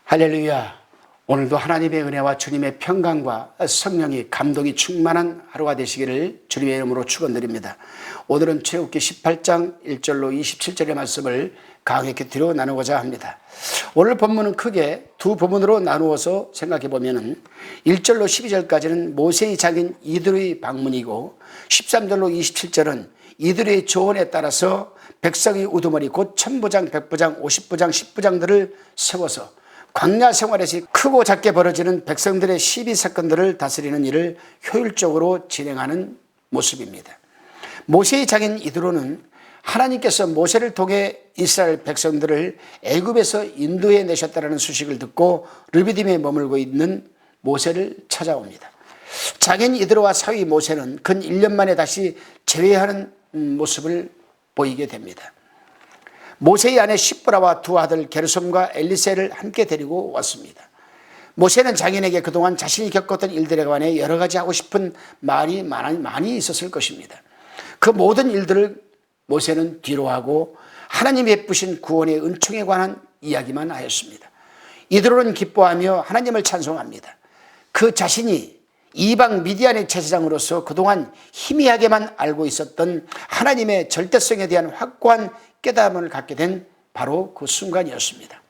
할렐루야. 오늘도 하나님의 은혜와 주님의 평강과 성령이 감동이 충만한 하루가 되시기를 주님의 이름으로 축원드립니다. 오늘은 출애굽기 18장 1절로 27절의 말씀을 강하게 드려 나누고자 합니다. 오늘 본문은 크게 두 부분으로 나누어서 생각해 보면은 1절로 12절까지는 모세의 장인 이드로의 방문이고 13절로 27절은 이드로의 조언에 따라서 백성의 우두머리 곧 천부장, 백부장, 50부장, 10부장들을 세워서 광야 생활에서 크고 작게 벌어지는 백성들의 시비 사건들을 다스리는 일을 효율적으로 진행하는 모습입니다. 모세의 장인 이드로는 하나님께서 모세를 통해 이스라엘 백성들을 애굽에서 인도해 내셨다는 소식을 듣고 르비딤에 머물고 있는 모세를 찾아옵니다. 장인 이드로와 사위 모세는 근 1년 만에 다시 재회하는 모습을 보이게 됩니다. 모세의 아내 시브라와 두 아들 게르솜과 엘리세를 함께 데리고 왔습니다. 모세는 장인에게 그동안 자신이 겪었던 일들에 관해 여러 가지 하고 싶은 말이 많이 있었을 것입니다. 그 모든 일들을 모세는 뒤로하고 하나님이 베푸신 구원의 은총에 관한 이야기만 하였습니다. 이드로는 기뻐하며 하나님을 찬송합니다. 그 자신이 이방 미디안의 제사장으로서 그동안 희미하게만 알고 있었던 하나님의 절대성에 대한 확고한 깨달음을 갖게 된 바로 그 순간이었습니다.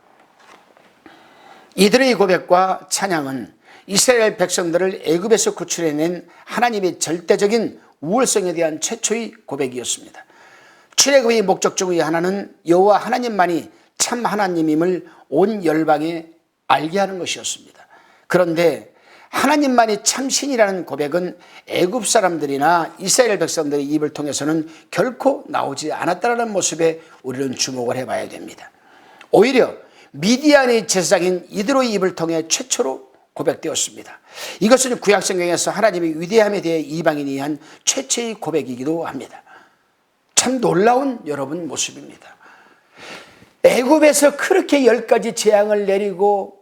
이들의 고백과 찬양은 이스라엘 백성들을 애굽에서 구출해낸 하나님의 절대적인 우월성에 대한 최초의 고백이었습니다. 출애굽의 목적 중의 하나는 여호와 하나님만이 참 하나님임을 온 열방에 알게 하는 것이었습니다. 그런데 하나님만이 참신이라는 고백은 애굽 사람들이나 이스라엘 백성들의 입을 통해서는 결코 나오지 않았다는 모습에 우리는 주목을 해봐야 됩니다. 오히려 미디안의 제사장인 이드로의 입을 통해 최초로 고백되었습니다. 이것은 구약성경에서 하나님의 위대함에 대해 이방인이 한 최초의 고백이기도 합니다. 참 놀라운 여러분 모습입니다. 애굽에서 그렇게 10가지 재앙을 내리고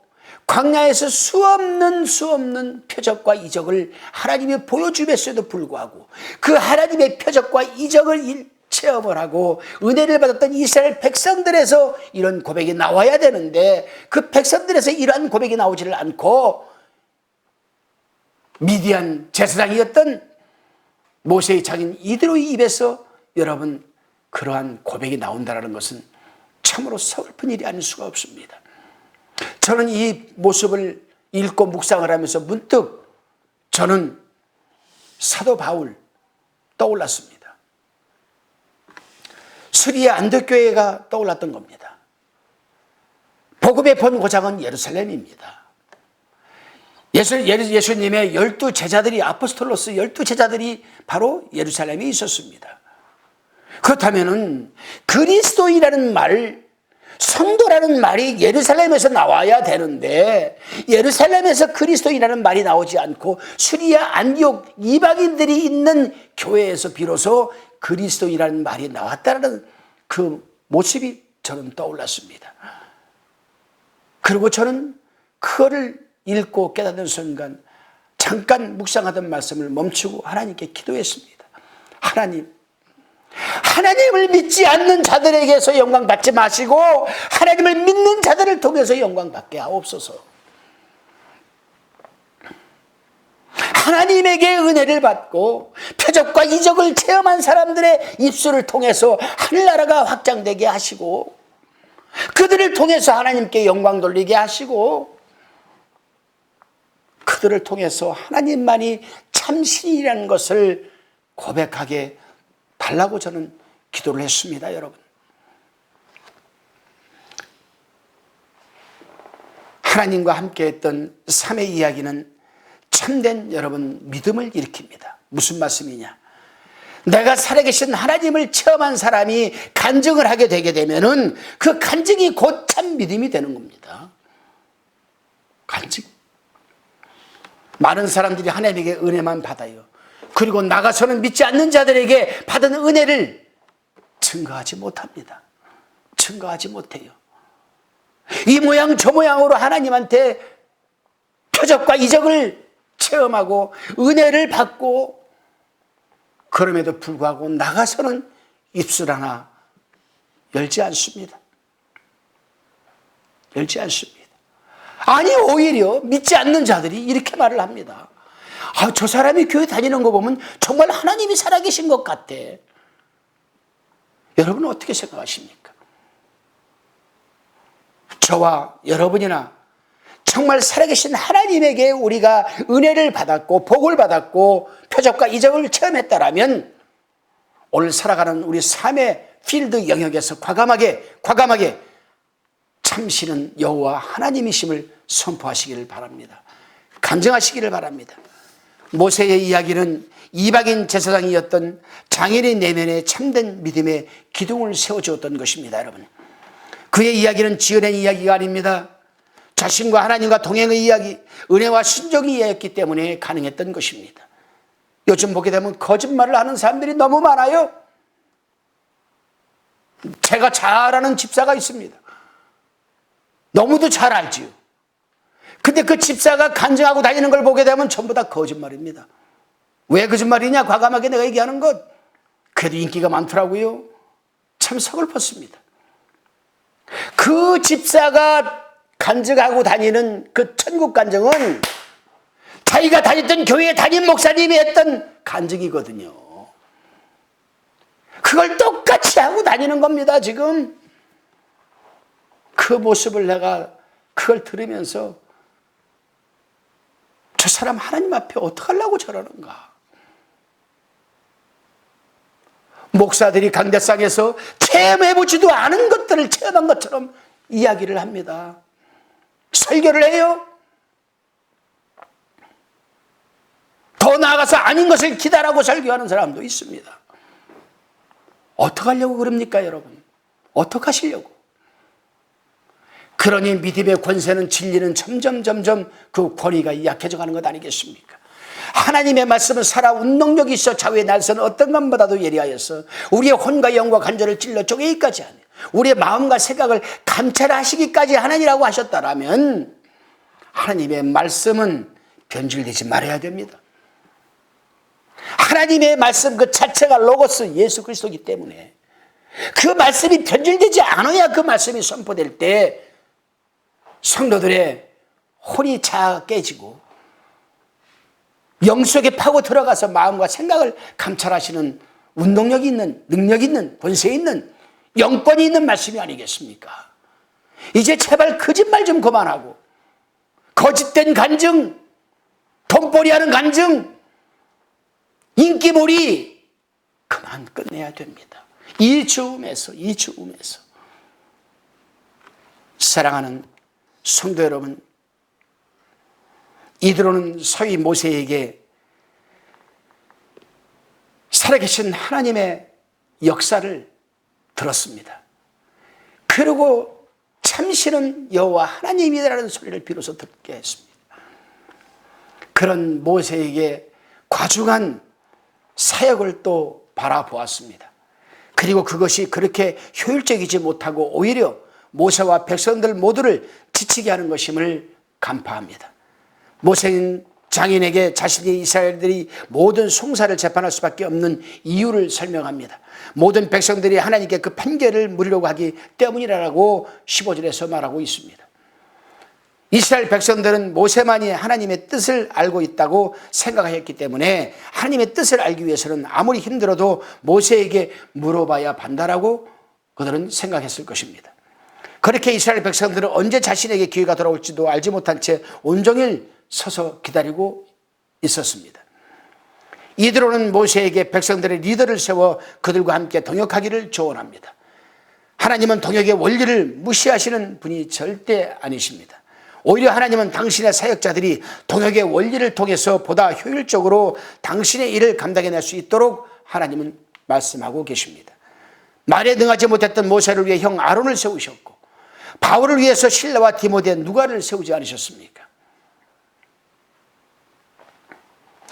광야에서 수없는 표적과 이적을 하나님이 보여주면서도 불구하고 그 하나님의 표적과 이적을 체험을 하고 은혜를 받았던 이스라엘 백성들에서 이런 고백이 나와야 되는데 그 백성들에서 이러한 고백이 나오지를 않고 미디안 제사장이었던 모세의 장인 이드로의 입에서 여러분 그러한 고백이 나온다는 것은 참으로 서글픈 일이 아닐 수가 없습니다. 저는 이 모습을 읽고 묵상을 하면서 문득 저는 사도 바울 떠올랐습니다. 수리아 안독교회가 떠올랐던 겁니다. 복음의 본고장은 예루살렘입니다. 예수님의 12제자들이 아포스톨로스 12제자들이 바로 예루살렘에 있었습니다. 그렇다면 그리스도인이라는 말, 성도라는 말이 예루살렘에서 나와야 되는데 예루살렘에서 그리스도인이라는 말이 나오지 않고 수리아 안디옥 이방인들이 있는 교회에서 비로소 그리스도인이라는 말이 나왔다는 그 모습이 저는 떠올랐습니다. 그리고 저는 그거를 읽고 깨닫는 순간 잠깐 묵상하던 말씀을 멈추고 하나님께 기도했습니다. 하나님을 믿지 않는 자들에게서 영광 받지 마시고 하나님을 믿는 자들을 통해서 영광 받게 하옵소서. 하나님에게 은혜를 받고 표적과 이적을 체험한 사람들의 입술을 통해서 하늘나라가 확장되게 하시고 그들을 통해서 하나님께 영광 돌리게 하시고 그들을 통해서 하나님만이 참신이라는 것을 고백하게 달라고 저는 기도를 했습니다. 여러분, 하나님과 함께 했던 삶의 이야기는 참된 여러분 믿음을 일으킵니다. 무슨 말씀이냐? 내가 살아계신 하나님을 체험한 사람이 간증을 하게 되게 되면은 그 간증이 곧 참 믿음이 되는 겁니다. 간증. 많은 사람들이 하나님에게 은혜만 받아요. 그리고 나가서는 믿지 않는 자들에게 받은 은혜를 증거하지 못합니다. 증거하지 못해요. 이 모양 저 모양으로 하나님한테 표적과 이적을 체험하고 은혜를 받고 그럼에도 불구하고 나가서는 입술 하나 열지 않습니다. 열지 않습니다. 아니, 오히려 믿지 않는 자들이 이렇게 말을 합니다. 아, 저 사람이 교회 다니는 거 보면 정말 하나님이 살아계신 것 같아. 여러분은 어떻게 생각하십니까? 저와 여러분이나 정말 살아계신 하나님에게 우리가 은혜를 받았고 복을 받았고 표적과 이적을 체험했다라면 오늘 살아가는 우리 삶의 필드 영역에서 과감하게 참신은 여호와 하나님이심을 선포하시기를 바랍니다. 간증하시기를 바랍니다. 모세의 이야기는 이방인 제사장이었던 장인의 내면에 참된 믿음의 기둥을 세워주었던 것입니다. 여러분, 그의 이야기는 지어낸 이야기가 아닙니다. 자신과 하나님과 동행의 이야기, 은혜와 순종의 이야기였기 때문에 가능했던 것입니다. 요즘 보게 되면 거짓말을 하는 사람들이 너무 많아요. 제가 잘 아는 집사가 있습니다. 너무도 잘 알지요. 근데 그 집사가 간증하고 다니는 걸 보게 되면 전부 다 거짓말입니다. 왜 거짓말이냐? 과감하게 내가 얘기하는 것. 그래도 인기가 많더라고요. 참 서글펐습니다. 그 집사가 간증하고 다니는 그 천국 간증은 자기가 다녔던 교회 담임 목사님이 했던 간증이거든요. 그걸 똑같이 하고 다니는 겁니다. 지금 그 모습을 내가 그걸 들으면서 저 사람 하나님 앞에 어떡하려고 저러는가. 목사들이 강대상에서 체험해보지도 않은 것들을 체험한 것처럼 이야기를 합니다. 설교를 해요. 더 나아가서 아닌 것을 기다라고 설교하는 사람도 있습니다. 어떡하려고 그럽니까, 여러분? 어떡하시려고? 그러니 믿음의 권세는, 진리는 점점 그 권위가 약해져 가는 것 아니겠습니까? 하나님의 말씀은 살아 운동력이 있어 좌우의 날선 어떤 것보다도 예리하여서 우리의 혼과 영과 간절을 찔러 쪼개기까지 하네. 우리의 마음과 생각을 감찰하시기까지 하느니라고 하셨다라면 하나님의 말씀은 변질되지 말아야 됩니다. 하나님의 말씀 그 자체가 로고스 예수 그리스도이기 때문에 그 말씀이 변질되지 않아야 그 말씀이 선포될 때 성도들의 혼이 차 깨지고 영 속에 파고 들어가서 마음과 생각을 감찰하시는 운동력이 있는, 능력이 있는, 권세 있는, 영권이 있는 말씀이 아니겠습니까? 이제 제발 거짓말 좀 그만하고 거짓된 간증, 돈벌이하는 간증, 인기몰이 그만 끝내야 됩니다. 이 즈음에서 사랑하는 성도 여러분, 이드로는 서히 모세에게 살아계신 하나님의 역사를 들었습니다. 그리고 참신은 여호와 하나님이라는 소리를 비로소 듣게 했습니다. 그런 모세에게 과중한 사역을 또 바라보았습니다. 그리고 그것이 그렇게 효율적이지 못하고 오히려 모세와 백성들 모두를 지치게 하는 것임을 간파합니다. 모세는 장인에게 자신의 이스라엘들이 모든 송사를 재판할 수밖에 없는 이유를 설명합니다. 모든 백성들이 하나님께 그 판결을 물으려고 하기 때문이라고 15절에서 말하고 있습니다. 이스라엘 백성들은 모세만이 하나님의 뜻을 알고 있다고 생각하였기 때문에 하나님의 뜻을 알기 위해서는 아무리 힘들어도 모세에게 물어봐야 한다라고 그들은 생각했을 것입니다. 그렇게 이스라엘 백성들은 언제 자신에게 기회가 돌아올지도 알지 못한 채 온종일 서서 기다리고 있었습니다. 이드로는 모세에게 백성들의 리더를 세워 그들과 함께 동역하기를 조언합니다. 하나님은 동역의 원리를 무시하시는 분이 절대 아니십니다. 오히려 하나님은 당신의 사역자들이 동역의 원리를 통해서 보다 효율적으로 당신의 일을 감당해낼 수 있도록 하나님은 말씀하고 계십니다. 말에 능하지 못했던 모세를 위해 형 아론을 세우셨고 바울을 위해서 실라와 디모데 누가를 세우지 않으셨습니까?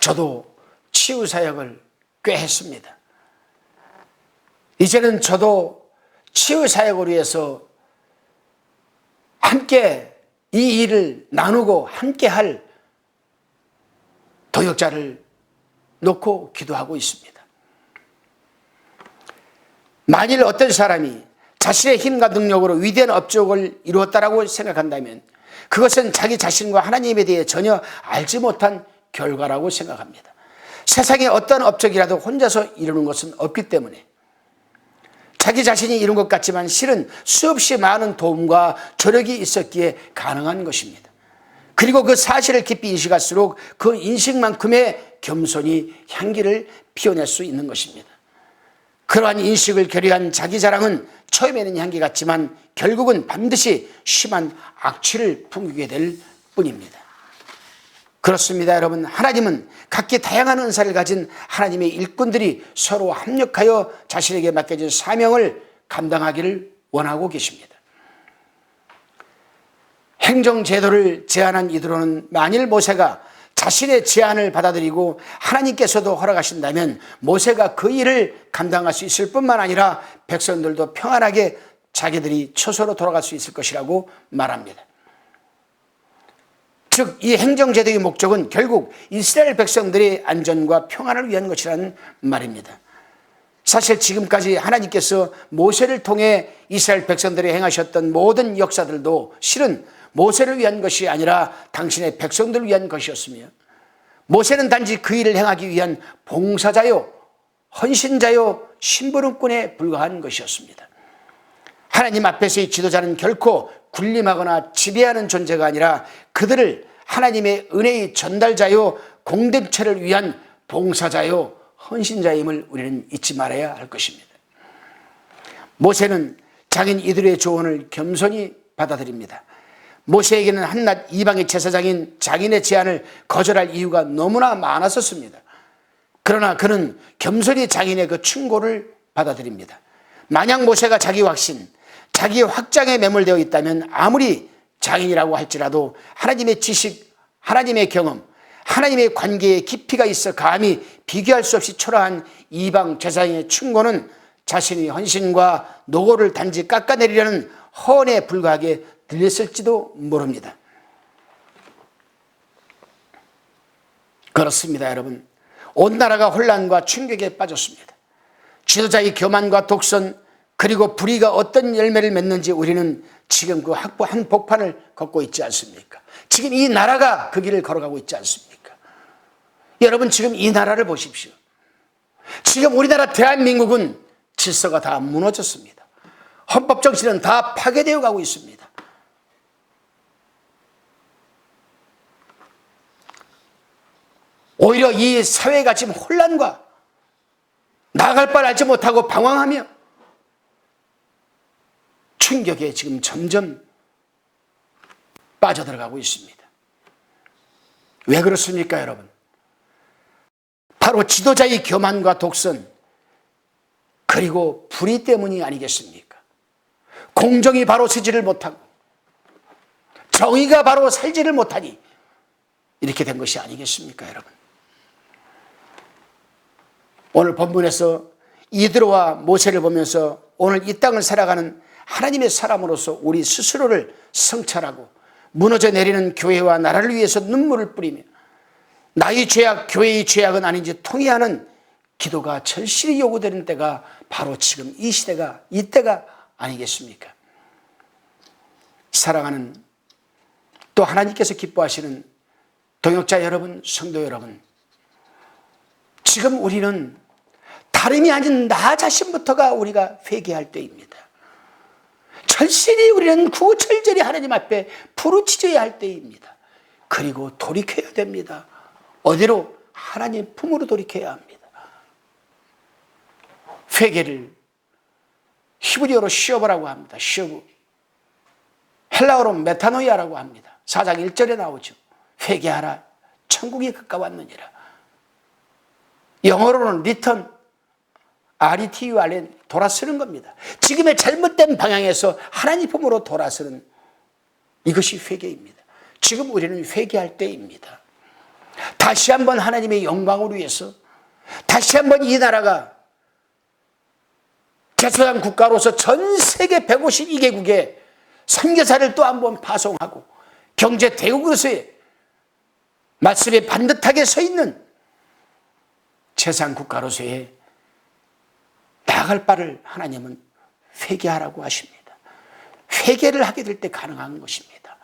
저도 치유사역을 꽤 했습니다. 이제는 저도 치유사역을 위해서 함께 이 일을 나누고 함께 할 동역자를 놓고 기도하고 있습니다. 만일 어떤 사람이 자신의 힘과 능력으로 위대한 업적을 이루었다라고 생각한다면 그것은 자기 자신과 하나님에 대해 전혀 알지 못한 결과라고 생각합니다. 세상에 어떤 업적이라도 혼자서 이루는 것은 없기 때문에 자기 자신이 이룬 것 같지만 실은 수없이 많은 도움과 조력이 있었기에 가능한 것입니다. 그리고 그 사실을 깊이 인식할수록 그 인식만큼의 겸손이 향기를 피워낼 수 있는 것입니다. 그러한 인식을 결여한 자기 자랑은 처음에는 향기 같지만 결국은 반드시 심한 악취를 풍기게 될 뿐입니다. 그렇습니다, 여러분. 하나님은 각기 다양한 은사를 가진 하나님의 일꾼들이 서로 합력하여 자신에게 맡겨진 사명을 감당하기를 원하고 계십니다. 행정제도를 제안한 이들로는 만일 모세가 자신의 제안을 받아들이고 하나님께서도 허락하신다면 모세가 그 일을 감당할 수 있을 뿐만 아니라 백성들도 평안하게 자기들이 처소로 돌아갈 수 있을 것이라고 말합니다. 즉, 이 행정제도의 목적은 결국 이스라엘 백성들의 안전과 평안을 위한 것이라는 말입니다. 사실 지금까지 하나님께서 모세를 통해 이스라엘 백성들이 행하셨던 모든 역사들도 실은 모세를 위한 것이 아니라 당신의 백성들을 위한 것이었으며 모세는 단지 그 일을 행하기 위한 봉사자요, 헌신자요, 심부름꾼에 불과한 것이었습니다. 하나님 앞에서의 지도자는 결코 군림하거나 지배하는 존재가 아니라 그들을 하나님의 은혜의 전달자요, 공동체를 위한 봉사자요, 헌신자임을 우리는 잊지 말아야 할 것입니다. 모세는 장인 이들의 조언을 겸손히 받아들입니다. 모세에게는 한낱 이방의 제사장인 장인의 제안을 거절할 이유가 너무나 많았었습니다. 그러나 그는 겸손히 장인의 그 충고를 받아들입니다. 만약 모세가 자기 확신, 자기의 확장에 매몰되어 있다면 아무리 장인이라고 할지라도 하나님의 지식, 하나님의 경험, 하나님의 관계에 깊이가 있어 감히 비교할 수 없이 초라한 이방 제사장의 충고는 자신의 헌신과 노고를 단지 깎아내리려는 허언에 불과하게 들렸을지도 모릅니다. 그렇습니다, 여러분. 온 나라가 혼란과 충격에 빠졌습니다. 지도자의 교만과 독선, 그리고 불의가 어떤 열매를 맺는지 우리는 지금 그 한복판을 걷고 있지 않습니까? 지금 이 나라가 그 길을 걸어가고 있지 않습니까? 여러분, 지금 이 나라를 보십시오. 지금 우리나라 대한민국은 질서가 다 무너졌습니다. 헌법 정신은 다 파괴되어 가고 있습니다. 오히려 이 사회가 지금 혼란과 나아갈 바를 알지 못하고 방황하며 충격에 지금 점점 빠져들어가고 있습니다. 왜 그렇습니까, 여러분? 바로 지도자의 교만과 독선, 그리고 불의 때문이 아니겠습니까? 공정이 바로 서지를 못하고 정의가 바로 살지를 못하니 이렇게 된 것이 아니겠습니까, 여러분? 오늘 본문에서 이드로와 모세를 보면서 오늘 이 땅을 살아가는 하나님의 사람으로서 우리 스스로를 성찰하고 무너져 내리는 교회와 나라를 위해서 눈물을 뿌리며 나의 죄악, 교회의 죄악은 아닌지 통회하는 기도가 절실히 요구되는 때가 바로 지금 이 시대가, 이때가 아니겠습니까? 사랑하는 또 하나님께서 기뻐하시는 동역자 여러분, 성도 여러분, 지금 우리는 다름이 아닌 나 자신부터가 우리가 회개할 때입니다. 절실히 우리는 구철절히 하나님 앞에 부르짖어야 할 때입니다. 그리고 돌이켜야 됩니다. 어디로? 하나님 품으로 돌이켜야 합니다. 회개를 히브리어로 시어버라고 합니다. 시어브. 헬라어로 메타노이아라고 합니다. 4장 1절에 나오죠. 회개하라, 천국이 가까웠느니라. 영어로는 return, RETURN, 돌아서는 겁니다. 지금의 잘못된 방향에서 하나님 품으로 돌아서는 이것이 회개입니다. 지금 우리는 회개할 때입니다. 다시 한번 하나님의 영광을 위해서, 다시 한번 이 나라가 제사장 국가로서 전 세계 152개국에 선교사를 또 한번 파송하고 경제 대국으로서의 말씀에 반듯하게 서 있는 제사장 국가로서의 나아갈 바를 하나님은 회개하라고 하십니다. 회개를 하게 될 때 가능한 것입니다.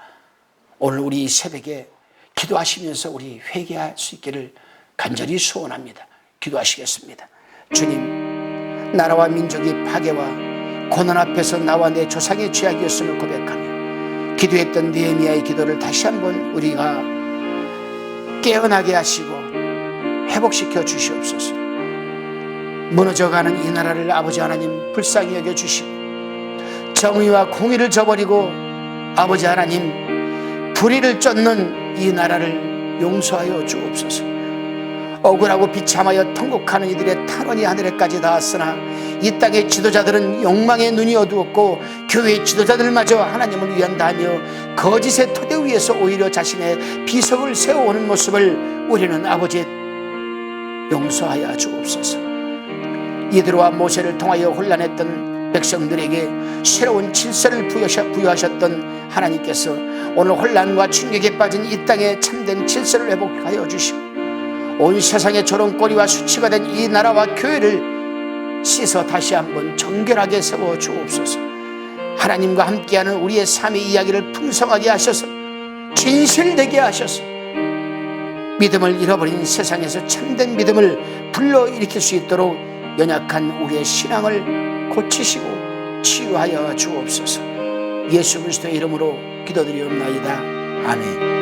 오늘 우리 이 새벽에 기도하시면서 우리 회개할 수 있기를 간절히 소원합니다. 기도하시겠습니다. 주님, 나라와 민족이 파괴와 고난 앞에서 나와 내 조상의 죄악이었음을 고백하며 기도했던 느헤미야의 기도를 다시 한번 우리가 깨어나게 하시고 회복시켜 주시옵소서. 무너져가는 이 나라를 아버지 하나님 불쌍히 여겨주시고 정의와 공의를 저버리고 아버지 하나님 불의를 쫓는 이 나라를 용서하여 주옵소서. 억울하고 비참하여 통곡하는 이들의 탄원이 하늘에까지 닿았으나 이 땅의 지도자들은 욕망의 눈이 어두웠고 교회의 지도자들마저 하나님을 위한다하며 거짓의 토대 위에서 오히려 자신의 비석을 세워오는 모습을 우리는 아버지 용서하여 주옵소서. 이드로와 모세를 통하여 혼란했던 백성들에게 새로운 질서를 부여하셨던 하나님께서 오늘 혼란과 충격에 빠진 이 땅에 참된 질서를 회복하여 주시고 온 세상의 조롱거리와 수치가 된 이 나라와 교회를 씻어 다시 한번 정결하게 세워 주옵소서. 하나님과 함께하는 우리의 삶의 이야기를 풍성하게 하셔서 진실되게 하셔서 믿음을 잃어버린 세상에서 참된 믿음을 불러일으킬 수 있도록 연약한 우리의 신앙을 고치시고 치유하여 주옵소서. 예수 그리스도의 이름으로 기도드리옵나이다. 아멘.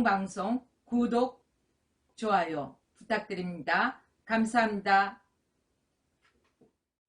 방송 구독, 좋아요 부탁드립니다. 감사합니다.